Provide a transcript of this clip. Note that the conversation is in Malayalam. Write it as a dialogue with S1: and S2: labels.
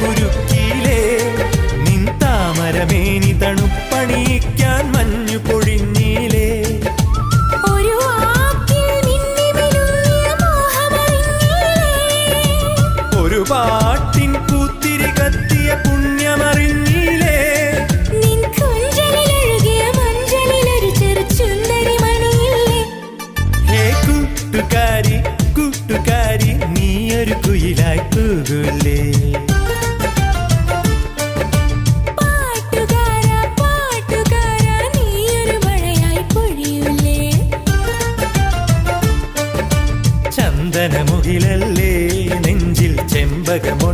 S1: ഉരുക്കിയിലേ നിൻ താമരമേനി തണുപ്പണിയിക്കാൻ മഞ്ഞു പൊഴിഞ്ഞിലേ ഒരു പാട്ടിൻ പൂത്തിരി കത്തിയ പുണ്യമറിഞ്ഞിലേ ഹേ കൂട്ടുകാരി കൂട്ടുകാരി നീയൊരു കുയിലായി കൂകൂലേ ചന്ദനമുകിലല്ലേ നെഞ്ചിൽ ചെമ്പകമോ